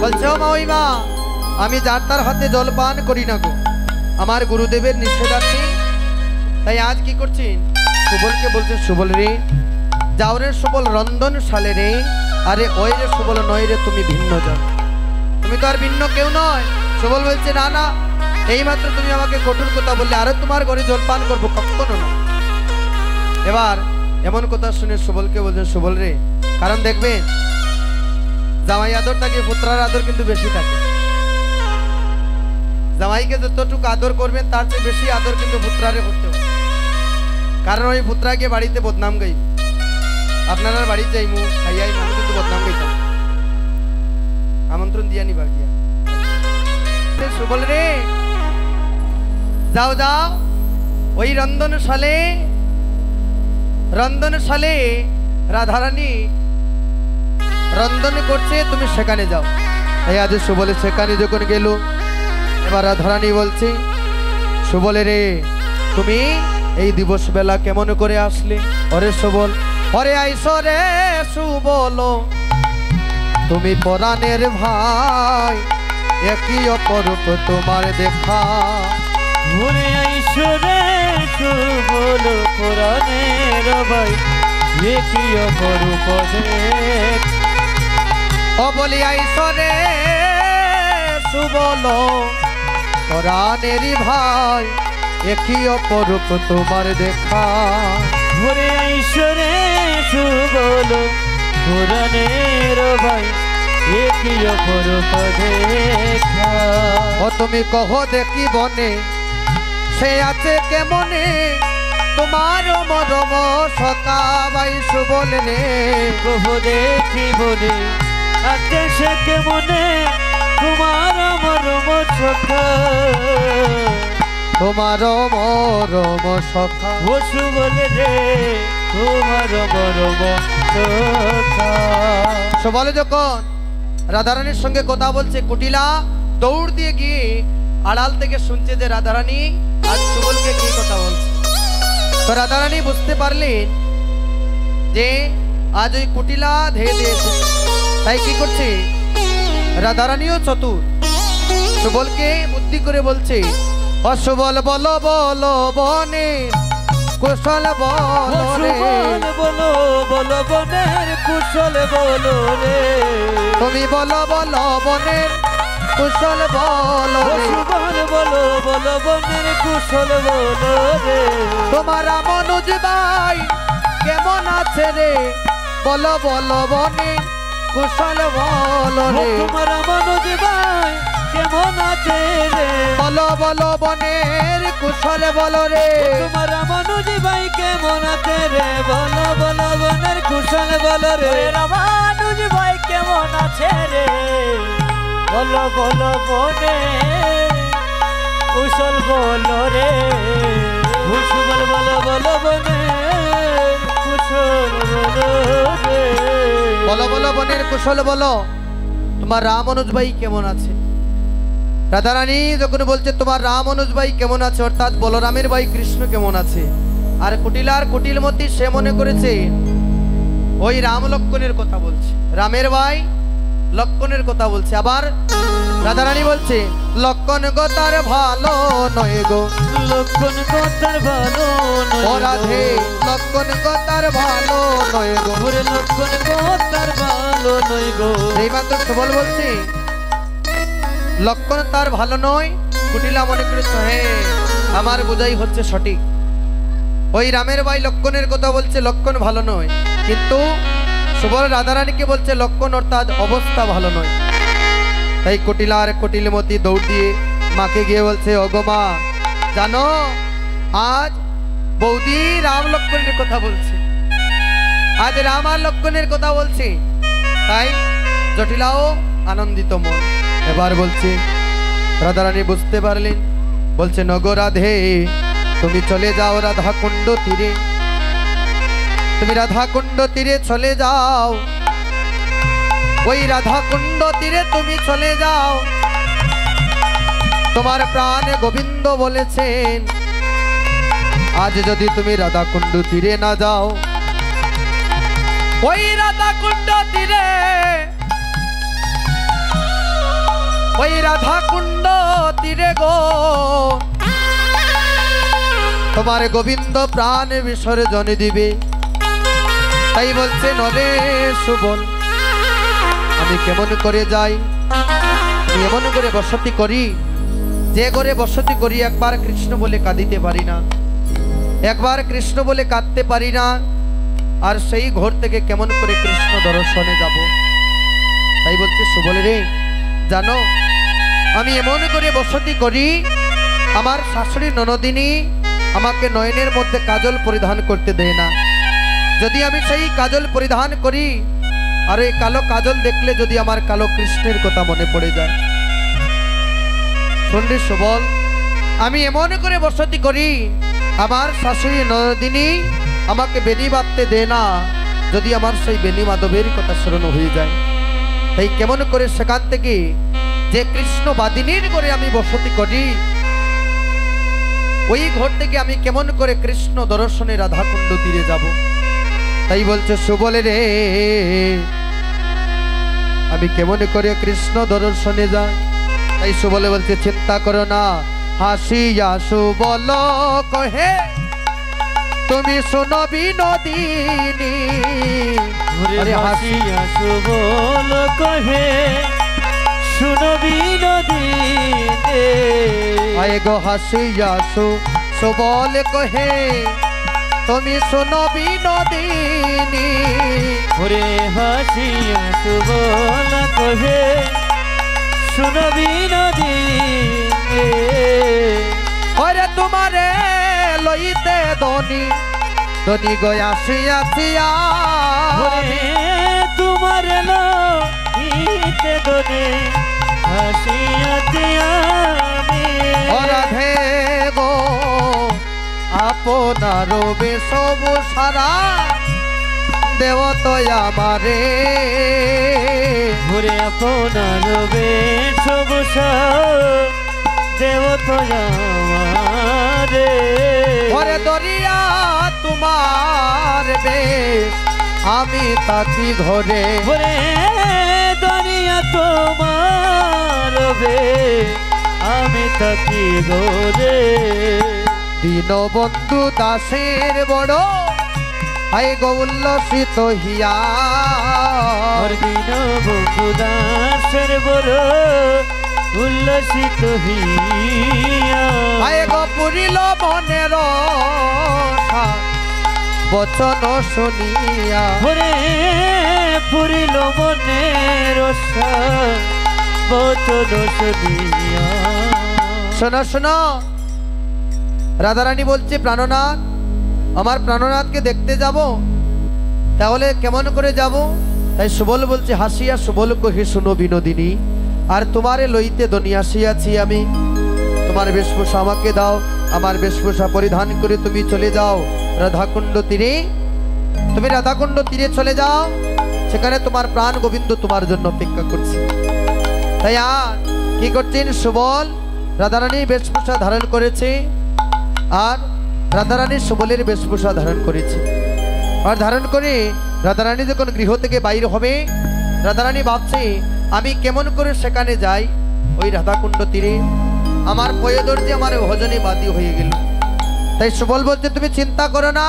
বলছে ও মা ওই মা আমি যার তার হাতে জল পান করি না গো, আমার গুরুদেবের নিষেধাজ্ঞে। তাই আজ কি করছেন সুবলকে বলছে সুবল রে যাও রে সুবল রন্ধন শালে রে। আরে ওই রে সুবল নয় রে তুমি ভিন্ন জন, তুমি তো আর ভিন্ন কেউ নয়। সুবল বলছে না না এইমাত্র তুমি আমাকে কঠোর কথা বললে, আরে তোমার ঘরে জল পান করবো কখনো না। এবার এমন কথা শুনে সুবলকে বলছে সুবল রে কারণ দেখবেন জামাই আদর থাকে পুত্রার আদর কিন্তু বেশি থাকে। জামাইকে যতটুকু আদর করবেন তার চেয়ে বেশি আদর কিন্তু পুত্রারে করতে হবে, কারণ ওই পুত্রাকে বাড়িতে বদনাম গাই। আপনারা বাড়ি যাইমু খাইয়াই আমি কিন্তু বদনাম গাইতাম, আমন্ত্রণ দিয়া নিবা গিয়া। সুবল রে যাও যাও ওই রন্ধনশালে রাধারানী রন্ধন করছে তুমি সেখানে যাও। তাই আজ সুবলে সেখানে যখন গেল, এবার রাধারানী বলছে সুবলে রে তুমি এই দিবস বেলা কেমন করে আসলে? অরে সুবল অরে আইসো রে সুবল তুমি পরাণের ভাই, একই অপরূপ তোমার দেখা। ঘুরে আইসো রে সুবল পরাণের ভাই, একই অপরূপ দেখ। ও বলি আইসো রে সুবল পরাণের ভাই, একই অপরূপ তোমার দেখা। ঘুরে আইসো রে সুবল পরাণের ভাই, একই অপরূপ দেখা। ও তুমি কহ দেখি বনে সে আছে কেমনে, তোমার মরম সকা ভাই সুবল রে। কহ দেখি বনে আছে সে কেমনে, তোমার মরম সখা। তোমার মরম সখা ও সুবল রে তোমার মরম সখা। সুবল যখন রাধারানীর সঙ্গে কথা বলছে, কুটিলা দৌড় দিয়ে গিয়ে আড়াল থেকে শুনছে যে রাধারানী আজ সুবলকে কি কথা বলছে। তো রাধারানী বুঝতে পারলেন যে আজ ওই কুটিলা ধেয়ে দিয়েছে। তাই কি করছে রাধারানীও চতুর, সুবলকে বুদ্ধি করে বলছে অসুবল বলো বলো বনে কুশল বলো রে। বলো বলো বনের কুশল বলো রে, তুমি বলো বলো বনের কুশল বলো রে। বলো বলো বনের কুশল বলো রে। তোমার মনোজ ভাই কেমন আছে রে, বলো বলো বনে কুশল বলো রে। তোমার মনোজ ভাই কেমন আছে রে, বলো বলো বনের কুশল বলো রে। তোমার মনোজ ভাই কেমন আছে রে, বলো বলো বনের কুশল বলো রে। মনোজ ভাই কেমন আছে রে, বলো বলো বনে কুশল বলো রে। কুশল বলো বলো বনে কুশল বলো রে। বলো বলো বনের কুশল বলো, তোমার রামানুজ ভাই কেমন আছে। রাধারানী যখন বলছে তোমার রামানুজ ভাই কেমন আছে, অর্থাৎ বলরামের ভাই কৃষ্ণ কেমন আছে। আর কুটিলার কুটিলমতি সে মনে করেছে ওই রাম লক্ষ্মণের কথা বলছে, রামের ভাই লক্ষ্মণের কথা বলছে। আবার রাধারানী বলছে লক্ষ্মণ গো তার ভালো নয় গো, লক্ষ্মণ গো তার ভালো ও রাধে লক্ষ্মণ গো তার ভালো নয় গো। ওরে লক্ষ্মণ গো তার ভালো নয় গো। এইমাত্র সুবল বলছে লক্ষ্মণ তার ভালো নয়। কুটিলা মনে করেছে হ্যাঁ আমার বোঝাই হচ্ছে সঠিক, ওই রামের ভাই লক্ষ্মণের কথা বলছে লক্ষ্মণ ভালো নয়, কিন্তু সুবল রাধারানীকে বলছে লক্ষ্মণ অর্থাৎ অবস্থা ভালো নয়। তাই কুটিলা আর কুটিলমতি দৌড় দিয়ে মাকে গিয়ে বলছে ওগো মা জানো আজ বৌদি রাম লক্ষ্মণের কথা বলছে, আজ রাম আর লক্ষ্মণের কথা বলছে। তাই জটিলাও আনন্দিত মন। এবার বলছে রাধারানী বুঝতে পারলেন, বলছে নগো রাধে তুমি চলে যাও রাধা কুণ্ড তীরে, তুমি রাধা কুণ্ড তীরে চলে যাও, ওই রাধা কুণ্ড তীরে তুমি চলে যাও। তোমার প্রাণ গোবিন্দ বলেছেন আজ যদি তুমি রাধা কুণ্ড তীরে না যাও, ওই রাধা কুণ্ড তীরে ওই রাধা কুণ্ড তীরে গো তোমার গোবিন্দ প্রাণ বিসর্জন দিবে। তাই বলছে নরে সুবল আমি কেমন করে যাই, আমি এমন করে বসতি করি, যে ঘরে বসতি করি একবার কৃষ্ণ বলে কাঁদিতে পারি না, একবার কৃষ্ণ বলে কাঁদতে পারি না, আর সেই ঘর থেকে কেমন করে কৃষ্ণ দর্শনে যাব। তাই বলছে সুবল রে জানো আমি এমন করে বসতি করি, আমার শাশুড়ি ননদিনী আমাকে নয়নের মধ্যে কাজল পরিধান করতে দেয় না। যদি আমি সেই কাজল পরিধান করি আর এই কালো কাজল দেখলে যদি আমার কালো কৃষ্ণের কথা মনে পড়ে যায়। শুনলি সুবল আমি এমন করে বসতি করি, আমার শাশুড়ি ননদিনী আমাকে বেনি বাঁধতে দেয় না, যদি আমার সেই বেনি মাধবের কথা স্মরণ হয়ে যায়। তাই কেমন করে সেখান থেকে যে কৃষ্ণ বাদিনীর ঘরে আমি বসতি করি, ওই ঘর থেকে আমি কেমন করে কৃষ্ণ দর্শনে রাধাকুণ্ড তীরে যাব। তাই বলছে সুবলে রে আমি কেমন করে কৃষ্ণ দর্শনে যাই। তাই সুবলে বলছে চিন্তা করো না, হাসিয়া সুবল কহে তুমি শোনো বিনোদিনী। আরে হাসিয়া সুবল কহে শুনো বিনোদিনী। আয় গো হাসিয়া সুবল কহে তুমি শোনো বিনোদিনী। ওরে হাসিয়া সুবল কহে শুনো বিনোদিনী। ওরে তোমারে লইতে দনি দনি গয়া আসিয়া আসিয়া। ওরে তোমার লইতে দনি হাসিয়া দিয়া রাধে গো আপনার বেশব সারা দেব তো আমারে। ঘুরে আপনার বেশব দেব তো আমারে। ঘরে দরিয়া তোমার বেশ আমি তাকি ঘরে। ঘরে দরিয়া তোমার বেশ আমি তাকি ঘরে। দীনবন্ধু দাসের বড় আই গো উল্লসিত হিয়া। দীনবন্ধু দাসের বড় উল্লসিত হিয়া। আই গো পুরিল মনের বচন শুনিয়া। ওরে পুরিল মনের বচন শুনিয়া। শোনো শোনো রাধারানী বলছে প্রাণনাথ আমার প্রাণনাথকে দেখতে যাব, তাহলে কেমন করে যাব? তাই সুবল বলছে হাসিয়া সুবল কহে শুনো বিনোদিনী। আর তোমারে লইতে দনি আসিয়াছি আমি, তোমার বেশভূষা আমাকে দাও, আমার বেশভূষা পরিধান করে তুমি চলে যাও রাধাকুণ্ড তীরে। তুমি রাধাকুণ্ড তীরে চলে যাও, সেখানে তোমার প্রাণ গোবিন্দ তোমার জন্য অপেক্ষা করছে। তাই আর কি করছেন সুবল রাধারানী বেশভূষা ধারণ করেছে, আর রাধারানী সুবলের বেশভূষা ধারণ করেছে। আর ধারণ করে রাধারানী যখন গৃহ থেকে বাইর হবে, রাধারানী ভাবছে আমি কেমন করে সেখানে যাই ওই রাধাকুণ্ড তীরে, আমার পয়দর্জি আমার ভজনে বাদী হয়ে গেল। তাই সুবল বলছে তুমি চিন্তা করো না,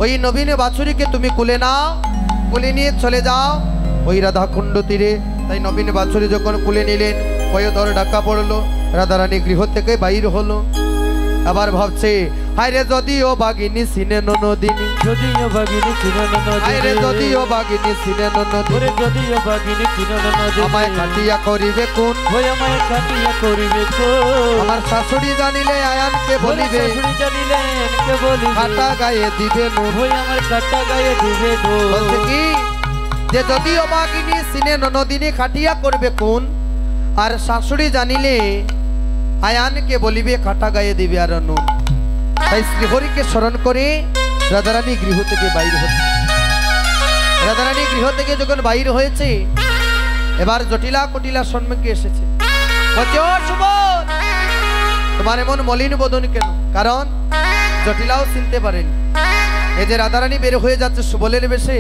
ওই নবীন বাছুরীকে তুমি কুলে নাও, কুলে নিয়ে চলে যাও ওই রাধাকুণ্ড তীরে। তাই নবীন বাছুরী যখন কুলে নিলেন, পয়দর ডাকা পড়লো, রাধারানী গৃহ থেকে বাইর হলো। আবার ভাবছে হায়রে যদিও বাগিনী সিনে ননদিনী, যদিও বাগিনী চিনো হায়রে ননদিনী। যদিও বাগিনী সিনে ননদিনী, ওরে যদিও বাগিনী চিনো ননদিনী। আমায় খাটিয়া করিবে কোন, ওই আমায় কাটিয়া করিবে কোন। আমার শাশুড়ি জানিলে আয়ানকে বলিবে, শাশুড়ি জানিলে কে বলিবে, কাটা গায়ে দিবে নুন। ওই আমার কাটা গায়ে দিবে বলছে নুন। কি যে যদিও বাগিনী সিনে ননদিনী খাটিয়া করবে কোন, আর শাশুড়ি জানিলে আয়ানকে বলিবে কাটা গায়ে দিবে আর নুন। তাই শ্রীহরিকে স্মরণ করে রাধারানী গৃহ থেকে বাইর হচ্ছে। রাধারানী গৃহ থেকে যখন বাইর হয়েছে, এবার জটিলা কটিলা সম্মুখে এসেছে। বলছে ও সুবল তোমার এমন মলিন বদন কেন? কারণ জটিলাও চিনতে পারেনি এই যে রাধারানী বের হয়ে যাচ্ছে সুবলের বেশে,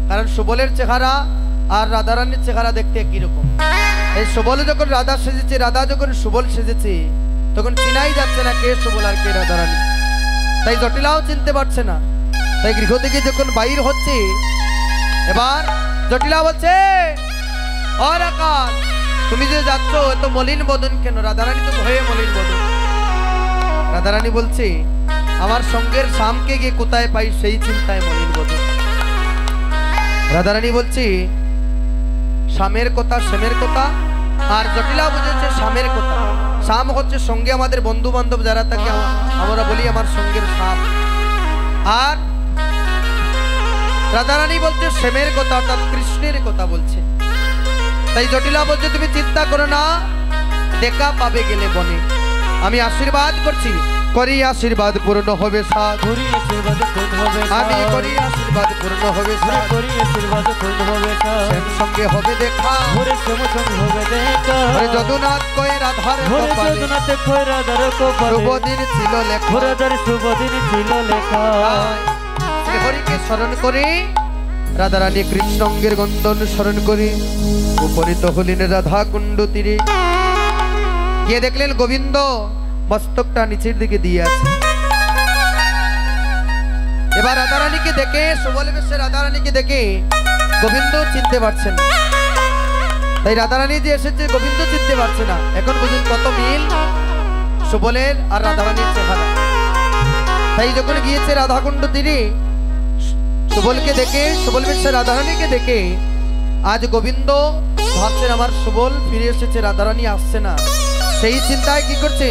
কারণ সুবলের চেহারা আর রাধারানীর চেহারা দেখতে একই রকম। এই সুবল যখন রাধা সেজেছে, রাধা যখন সুবল সেজেছে, তখন চিনাই যাচ্ছে না কে সুবল আর কে রাধারানী। তাই জটিলাও চিনতে পারছে না। তাই গৃহ থেকে যখন বাইর হচ্ছে, এবার জটিলা বলছে, আর আকাশ তুমি যে যাচ্ছ এত মলিন বদন কেন? রাধারানী তো ভয়ে মলিন বদন। রাধারানী বলছে, আমার সঙ্গের শ্যামকে গিয়ে কোথায় পাই সেই চিন্তায় মলিন বদন। রাধারানী বলছে, শ্যামের কথা, শ্যামের কথা। আর জটিলা বুঝেছে শ্যামের কথা। শ্যাম হচ্ছে সঙ্গে আমাদের বন্ধু বান্ধব যারা থাকে, আমরা বলি আমার সঙ্গের শ্যাম। আর রাধারানী বলছে শ্যামের কথা, অর্থাৎ কৃষ্ণের কথা বলছে। তাই জটিলা বলছে, তুমি চিন্তা করো না, দেখা পাবে গেলে বনে। আমি আশীর্বাদ করছি, করি আশীর্বাদ পূর্ণ হবে সাধ। করি আশীর্বাদ পূর্ণ হবে সাধ। আমি করি আশীর্বাদ পূর্ণ হবে সাধ। করি আশীর্বাদ পূর্ণ হবে সাধ। শ্যাম সঙ্গে হবে দেখা, ওরে শ্যাম সঙ্গে হবে দেখা। ওরে যদুনাথ কই রাধার ওরে কপালে, যদুনাথে কই রাধার কপালে, শুভদিন ছিল লেখা। ওরে রাধার শুভদিন ছিল লেখা। শ্রী হরিকে স্মরণ করে রাধারানী কৃষ্ণঙ্গের গন্ধন স্মরণ করে উপনীত হলেন রাধা কুণ্ড তীরে। গিয়ে দেখলেন গোবিন্দ মস্তকটা নিচের দিকে দিয়ে আছে। এবার রাধারানীকে দেখে, সুবল বেশে রাধারানীকে দেখে গোবিন্দ চিনতে পারছেন না। তাই রাধারানী যে এসেছে গোবিন্দ চিনতে পারছে না। এখন বুঝুন কত মিল সুবলের আর রাধারানীর চেহারা। তাই যখন গিয়েছে রাধাকুণ্ড তীরে, সুবলকে দেখে, সুবল বেশে রাধারানীকে দেখে আজ গোবিন্দ ভাবছেন আমার সুবল ফিরে এসেছে, রাধারানী আসছে না। সেই চিন্তায় কি করছে,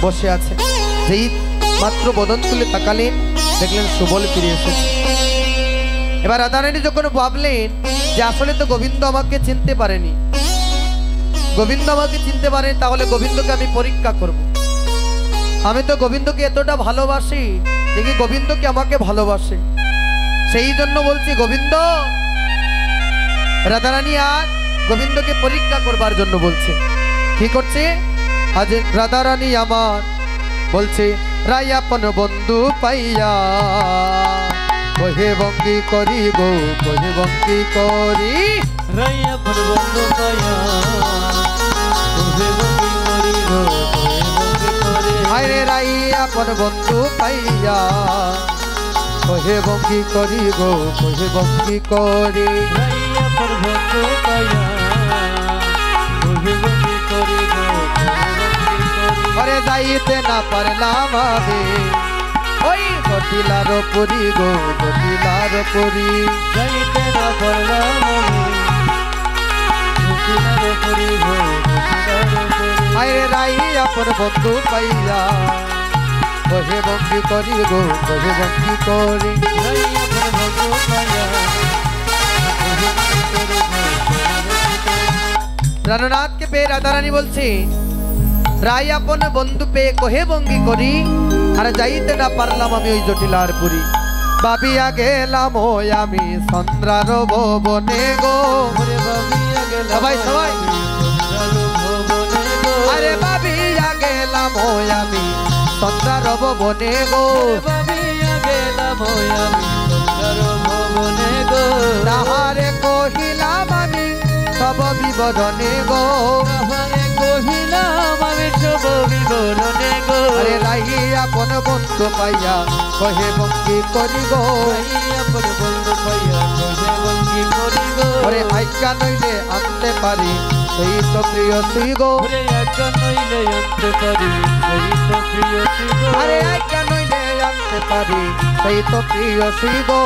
বসে আছে। যেই মাত্র বদন তুলে তাকালেন, দেখলেন সুবল ফিরে এসেছে। এবার রাধারানী যখন ভাবলেন যে আসলে তো গোবিন্দ আমাকে চিনতে পারেনি, গোবিন্দ আমাকে চিনতে পারেনি, তাহলে গোবিন্দকে আমি পরীক্ষা করব। আমি তো গোবিন্দকে এতটা ভালোবাসি, দেখি গোবিন্দ কি আমাকে ভালোবাসে। সেই জন্য বলছি গোবিন্দ, রাধারানী আজ গোবিন্দকে পরীক্ষা করবার জন্য বলছে। কি করছে আজ রাধারানী আমার? বলছে, রাই আপন বন্ধু পাইয়া কহে বঙ্গি করি গো, কহে বঙ্গি করি। রাই আপন বন্ধু পাইয়া কহে বঙ্গি করি গো, কহে বঙ্গি করি। হায় রে রাই আপন বন্ধু পাইয়া কহে বঙ্গি করি গো, কহে বঙ্গি করি। রাই আপন বন্ধু পাইয়া কহে বঙ্গি করি গো, কহে বঙ্গি করি। ঘরে যাইতে না পারলাম আমি ওই জটিলার পুরি গো, জটিলার পুরি। যাইতে না পারলাম আমি জটিলার পুরি গো, জটিলার পুরি। হায় রাই আপন বন্ধু পাইয়া কহে বঙ্গি করি গো, কহে বঙ্গি করি। রাই আপন বন্ধু পাইয়া কহে বঙ্গি করি গো, কহে বঙ্গি করি। রানুনাথকে পেয়ে রাধারানী বলছে, রাই আপন বন্ধু পেয়ে কহে বঙ্গি করি, আর যাইতে না পারলাম আমি ওই জটিলার পুরী। ভাবিয়া গেলাম ওই আমি চন্দ্রার ভবনে গো। ওরে ভাবিয়া গেলাম সবাই সবাই ভবনে গো। আরে ভাবিয়া গেলাম ওই আমি চন্দ্রার ভবনে গো। ভাবিয়া গেলাম ওই আমি চন্দ্রার ভবনে গো। তাহারে কহিলাম আমি সব বিবরণে গো। তাহারে কহিলাম আমি সব বিবরণে গো। আরে রাই আপন বন্ধু পাইয়া কহে বঙ্গি করি গো। রাই আপন বন্ধু পাইয়া কহে বঙ্গি করি গো। ওরে আজ্ঞা নইলে আনতে পারি সেই তো প্রিয় শ্রী গো। ওরে আজ্ঞা নইলে আনতে পারি সেই তো প্রিয় শ্রী গো। আরে আজ্ঞা নইলে আনতে পারি সেই তো প্রিয় শ্রী গো।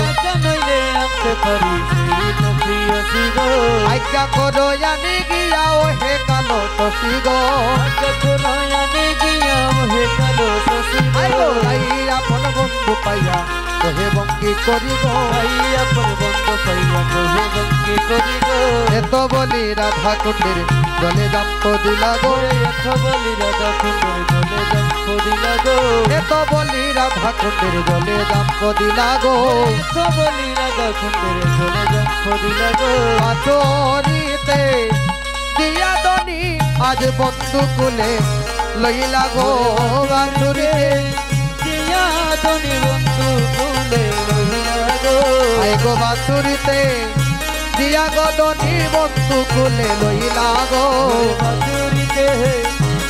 আজ্ঞা নইলে আনতে পারি সেই তো প্রিয় শ্রী গো। আজ্ঞা করো জানি গিয়া ও হে কালো শশী গো। আজ্ঞা করো জানি গিয়া ও হে কালো শশী আই গো। গো রাই আপন বন্ধু পাইয়া কহে বঙ্গি করি গো। রাই আপন বন্ধু পাইয়া কহে বঙ্গি করি গো। এত বলি রাধা কুণ্ডের জলে জাম্প দিলা গো। ওরে এত বলি রাধা কুণ্ডের জলে জাম্প দিলা গো। এত বলি রাধা কুণ্ডের জলে জাম্প দিলা গো। এত বলি রাধা কুণ্ডের জলে জাম্প দিলা গো। পাচরিতে দিয়া দনি আজ বন্ধু কুলে লইলা গো। বাঁধুরিতে দিয়া দনি বন্ধু কুলে লইলা গো। আই গো বাঁধুরিতে দিয়া গদনি বন্ধু কুলে লইলা গো বাছুরিতে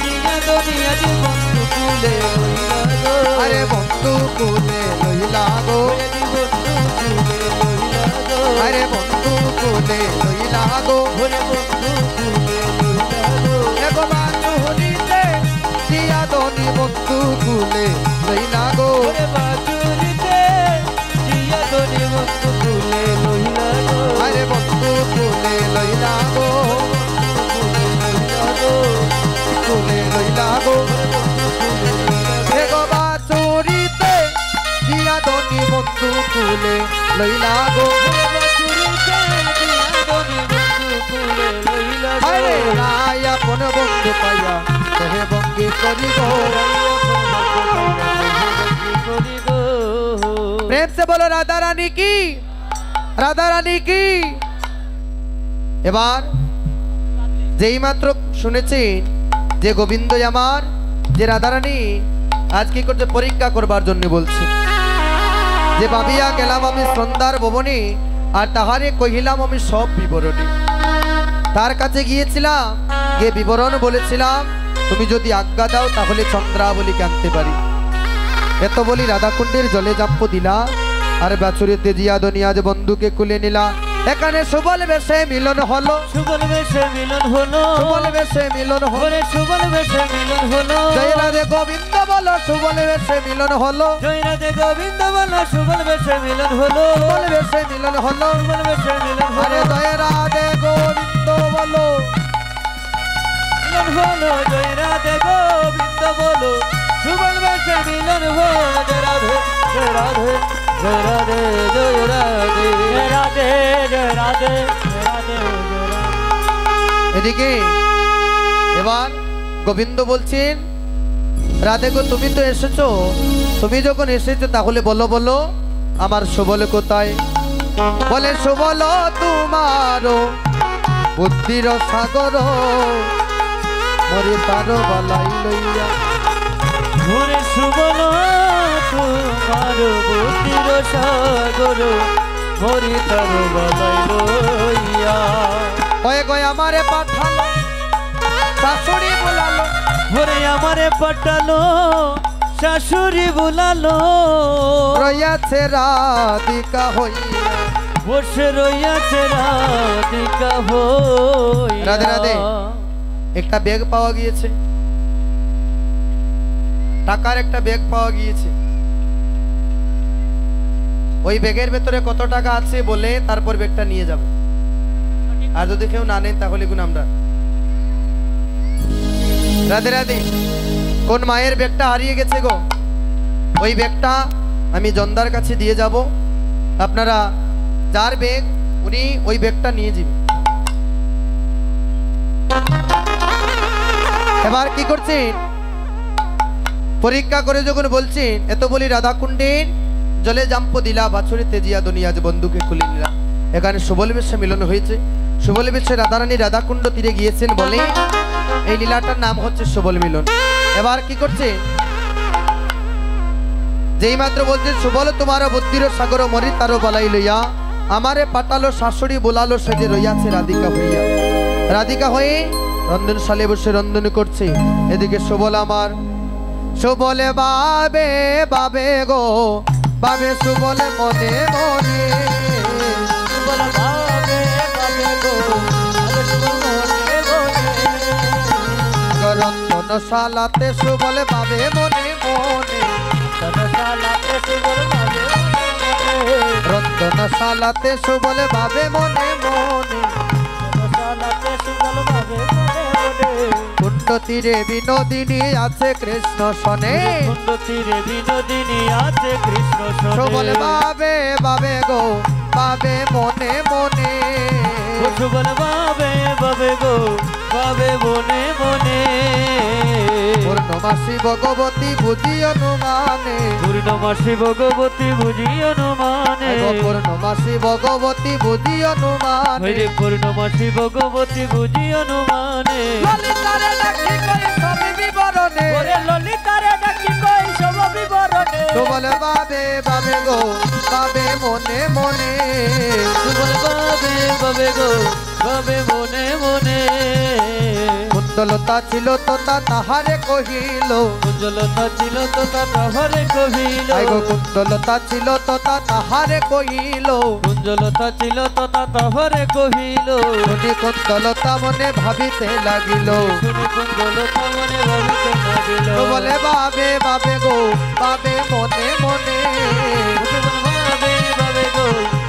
দিয়া দনি আজ বন্ধু কুলে লইলা গো আরে বন্ধু কুলে লইলা গো আরে বন্ধু কুলে লইলা গো এগো বাছুরিতে দিয়া দনি বন্ধু কুলে লইলা গো আরে বন্ধু কুলে লইলা গো কুলে লইলা গো এগো বাছুরিতে দিয়া দনি বন্ধু কুলে লইলা গো আরে রায় আপন বন্ধু পাইয়া তোহে বঙ্গি করি গো প্রেম সে বলো রাধা রানী কি, রাধা রানী কি। এবার যেই মাত্র শুনেছেন যে গোবিন্দ আমার যে রাধা রানী আজ কি করছে পরীক্ষা করবার জন্য বলছে যে ভাবিয়া গেলাম আমি সন্ধ্যার ভবনে আর তাহারে কহিলাম আমি সব বিবরণী তার কাছে গিয়েছিলাম গিয়ে বিবরণ বলেছিলাম তুমি যদি আজ্ঞা দাও তাহলে চন্দ্রাবলীকে আনতে পারি এত বলি রাধাকুণ্ডের জলে জাম্প দিলা আর বাছুরিতে জিয়া দনিয়া যে বন্ধুকে কুলে নিলা এখানে সুবল বেশে মিলন হলো সুবল বেশে মিলন হলো সুবল বেশে মিলন হলো সুবল বেশে মিলন হলো জয় রাধে গোবিন্দ বলো সুবল বেশে মিলন হলো জয় রাধে গোবিন্দ বলো সুবল বেশে মিলন হলো সুবল বেশে মিলন হলো সুবল বেশে মিলন আরে জয় রাধে গোবিন্দ বলো মিলন হলো জয় রাধে গোবিন্দ বলো সুবল বেশে মিলন হলো জয় রাধে জয় রাধে জয় রাধে জয় রাধে জয় রাধে জয় রাধে জয় রাধে এদিকে এবার গোবিন্দ বলছেন রাধে গো তুমি তো এসেছো তুমি যখন এসেছো তাহলে বলো বলো আমার সুবল কোথায় বলে সুবল তোমারো বুদ্ধির সাগর মরে তারো বালাই লইয়া ঘুরে সুবল তোমার বুদ্ধির সাগর মরি তার বালাই লইয়া কয়ে কয়ে আমারে পাঠালো শাশুড়ি বলালো ঘুরে আমারে পাঠালো শাশুড়ি বুলালো রইয়াছে রাধিকা হইয়া বসে রইয়াছে রাধিকা হইয়া রাধে রাধে। একটা ব্যাগ পাওয়া গিয়েছে টাকার একটা ব্যাগ পাওয়া গিয়েছে ওই ব্যাগের ভেতরে কত টাকা আছে বলে তারপর ব্যাগটা নিয়ে যাবে আর যদি কেউ না নেন তাহলে গুণ আমরা রাধে রাধে। কোন মায়ের ব্যাগটা হারিয়ে গেছে গো ওই ব্যাগটা আমি জন্দার কাছে দিয়ে যাব আপনারা যার ব্যাগ উনি ওই ব্যাগটা নিয়ে যাবেন। এবার কি করছেন পরীক্ষা করে যখন বলছেন এত বলি রাধাকুণ্ডের জলে জাম্প দিলা বাছুরি তেজিয়া দুনিয়া যে বন্ধুকে খুলে নিলা এখানে সুবল বেশে মিলন হয়েছে সুবল বেশে রাধারানী রাধাকুণ্ড তীরে গিয়েছেন বলে এই লীলাটার নাম হচ্ছে সুবল মিলন। এবার কি করছে যেই মাত্র বলছে সুবল তোমার বুদ্ধির সাগর মরি তারও বলাই লইয়া আমারে পাঠালো শাশুড়ি বোলালো সে যে রইয়াছে রাধিকা হইয়া রাধিকা হয়ে রন্ধনশালে বসে রন্ধন করছে এদিকে সুবল আমার সুবলে বাবে বাবে গো বাবে সুবলে মনে মনে সুবল ভাবে ভাবে গো ভাবে সুবল মনে মনে রন্ধনশালাতে সুবলে বাবে মনে মনে তনশালাতে সুবল ভাবে মনে রন্ধনশালাতে সুবলে বাবে মনে মনে তনশালাতে সুবল ভাবে মনে মনে কুণ্ড তীরে বিনোদিনী আছে কৃষ্ণ শনে কুণ্ড তীরে বিনোদিনী আছে কৃষ্ণ সুবলে বাবে বাবে গো বাবে মনে মনে সুবল ভাবে ভাবে গো ভাবে মনে মনে পূর্ণমাসী ভগবতী বুঝি অনুমানে পূর্ণমাসী ভগবতী বুঝি অনুমানে পূর্ণমাসী ভগবতী বুঝি অনুমানে হইরে পূর্ণমাসী ভগবতী বুঝি অনুমানে ললিতারে ডাকি কই সব বিবরণে ওরে ললিতারে ডাকি কই সব বিবরণে সুবলে বাবে বাবে গো বাবে মনে মনে সুবল বাবে বাবে গো বাবে মনে মনে কুন্দলতা ছিল তোতা তাহারে কহিল কুঞ্জলতা ছিল তোতা তাহারে কহিল আই গো কুন্দলতা ছিল তোতা তাহারে কহিল কুঞ্জলতা ছিল তোতা তাহারে কহিল শুনি কুন্দলতা মনে ভাবিতে লাগিল শুনি কুঞ্জলতা মনে ভাবিতে লাগিল তো বলে বাবে বাবে গো বাবে মনে মনে বাবে বাবে গো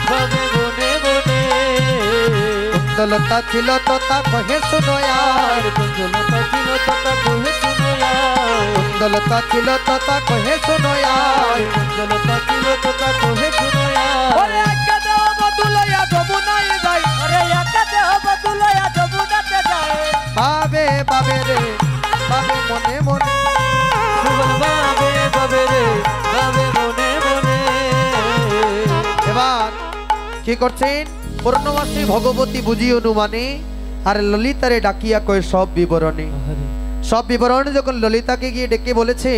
বাবে মনে মনে কুন্দলতা ছিল তোতা কহে শুনয়ার কুঞ্জলতা ছিল তোতা কহে শুনয়ার কুন্দলতা ছিল তোতা কহে শুনয়ার কুঞ্জলতা ছিল তোতা কহে শুনয়ার ওরে একা দেহ বদুলয়া যমুনায় যাই আরে একা দেহ বদুলয়া যমুনাতে যায় বাবে বাবে রে বাবে মনে মনে সুবল বাবে বাবে রে বাবে মনে মনে এবার কি করছেন পূর্ণমাসী ভগবতী বুঝি অনুমানে আর ললিতারে ডাকিয়া কয় সব বিবরণে সব বিবরণ যখন ললিতাকে গিয়ে ডেকে বলেছে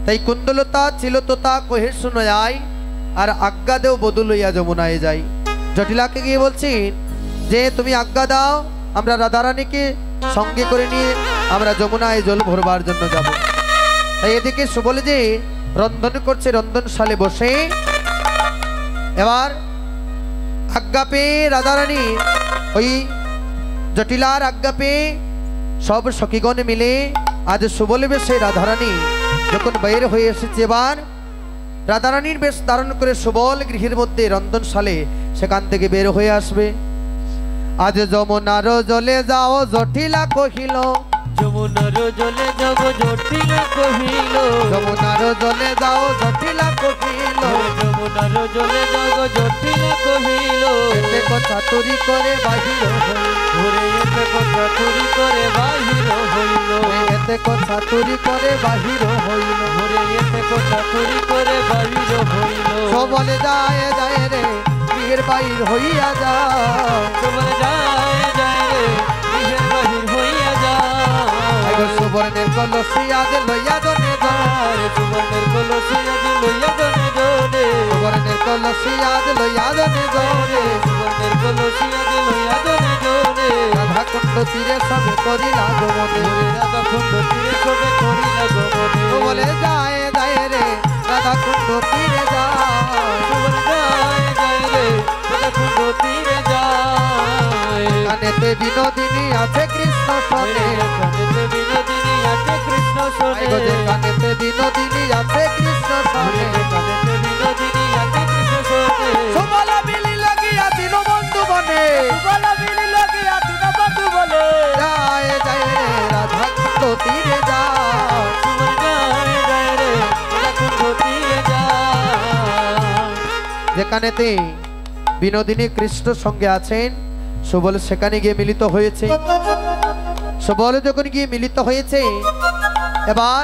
তাই কুন্দলতা ছিল তোতা কহে শুনয়াই আর আজ্ঞা দেও বধূ লইয়া যমুনায় যাই জটিলাকে গিয়ে বলছেন যে তুমি আজ্ঞা দাও আমরা রাধারানীকে সঙ্গে করে নিয়ে আমরা যমুনায় জল ভরবার জন্য যাব তাই এদিকে সুবলে যে রন্ধন করছে রন্ধনশালে বসে এবার আজ্ঞা পেয়ে রাধারানী ওই জটিলার আজ্ঞা পেয়ে সব সখীগণ মিলে আজ সুবল বেশে রাধারানী যখন বের হয়ে এসেছে এবার রাধারানীর বেশ ধারণ করে সুবল গৃহের মধ্যে রন্ধনশালে সেখান থেকে বের হয়ে আসবে আজ যমুনার জলে যাও জটিলা কহিল যমুনার জলে যাব জটিলা কহিল যমুনার জলে যাও জটিলা কহিল যমুনার জলে যাব জটিলা কহিল এতে কথা তুরি করে বাহির হইল ঘুরে এতে কথা চুরি করে বাহির হইল এতে কথা তুরি করে বাহির হইল ঘুরে এতে কথা চুরি করে বাহির হইল সবলে যায় যায় রে গৃহের বাহির হইয়া যাও তোমার যায় যায় রে গৃহের বাহির হইয়া যায় সুবর্ণের কলসি আজ লইয়া জনে আরে সুবর্ণের কলসি আজ লইয়া জনে জনে সুবর্ণের কলসি আজ লইয়া জনে জনে সুবর্ণের কলসি আজ লইয়া জনে জনে রাধা কুণ্ড তীরে সবে করিলা গমনে রাধা কুণ্ড তীরে সবে করিলা গমনে বলে যায় যায় রে রাধা কুণ্ড তীরে যায় সুবর্ণ যায় যায় রে রাধা কুণ্ড তীরে যায় কানেতে বিনোদিনী আছে কৃষ্ণ সনে কানেতে বিনোদিনী আছে কৃষ্ণ শোনে কানেতে বিনোদিনী আছে কৃষ্ণ সনে কানেতে বিনোদিনী আছে কৃষ্ণ শোনে সুবলা বিলি লাগিয়া দীনবন্ধু বনে সুবলা বিলি লাগিয়া দীনবন্ধু বলে যায় যায় রে রাধা কুণ্ড তীরে যায় সুবল যায় যায় রে রাধা কুণ্ড তীরে যায় যেখানেতে বিনোদিনী কৃষ্ণ সঙ্গে আছেন সুবল সেখানে গিয়ে মিলিত হয়েছে সুবল যখন গিয়ে মিলিত হয়েছে এবার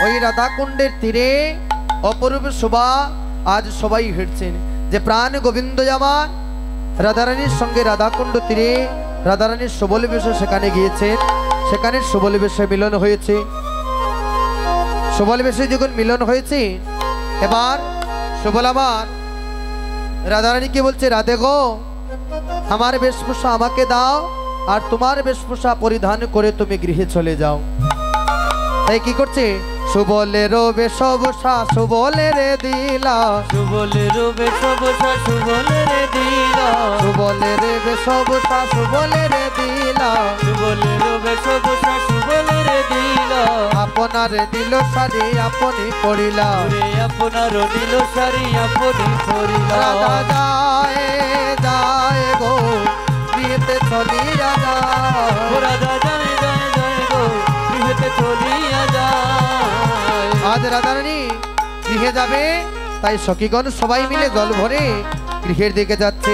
ওই রাধাকুণ্ডের তীরে অপরূপ শোভা আজ সবাই হেঁটছেন যে প্রাণ গোবিন্দ আমার রাধারানীর সঙ্গে রাধাকুণ্ড তীরে রাধারানীর সুবল বেশে সেখানে গিয়েছেন সেখানে সুবল বেশে মিলন হয়েছে সুবল বেশে যখন মিলন হয়েছে এবার সুবল আমার রাধারানীকে বলছে রাধে গো আমার বেশভূষা আমাকে দাও আর তোমার বেশভূষা পরিধান করে তুমি গৃহে চলে যাও তাই কি করছে সুবলের বেশভূষা সুবলের দিলা সুবলের বেশভূষা সুবলের দিলা সুবলের বেশভূষা সুবলের দিলা সুবলের বেশভূষা সুবলের দিলা আপনার দিল শাড়ি আপনি পড়িলা ওরে আপনার নীল শাড়ি আপনি পরিলা রাধা যায় যায় গো গৃহেতে চলিয়া যায় রাধা যায় যায় যায় গো গৃহেতে চলিয়া যায় আজ রাধারানী গৃহে যাবে তাই সখীগণ সবাই মিলে জল ভরে গৃহের দিকে যাচ্ছে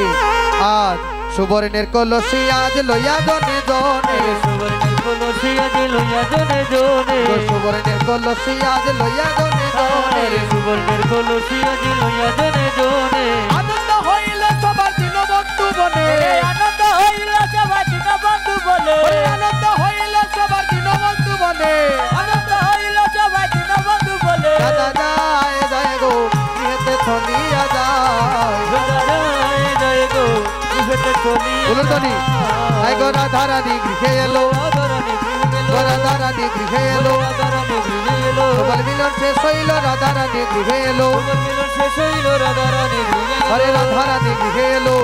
আজ সুবর্ণের কলসি আজ লইয়া জনে জনে সুবর্ণের কলসি আজ লইয়া জনে জনে সুবর্ণের কলসি আজ লইয়া জনে জনে সুবর্ণের কলসি আজ লইয়া জনে জনে আনন্দ হইল সবার দীনবন্ধু বনে আনন্দ হইল সবার দীনবন্ধু বলে আনন্দ হইল সবার দীনবন্ধু বনে আনন্দ হইল সবার দীনবন্ধু বলে রাধা যায় যায় গো উলুধ্বনি আই গো রাধা রানী গৃহে এলো গো রাধা রানী গৃহে এলো যুগল মিলন শেষ হইল রাধা রানী গৃহে এলো হরে রাধা রানী গৃহে এলো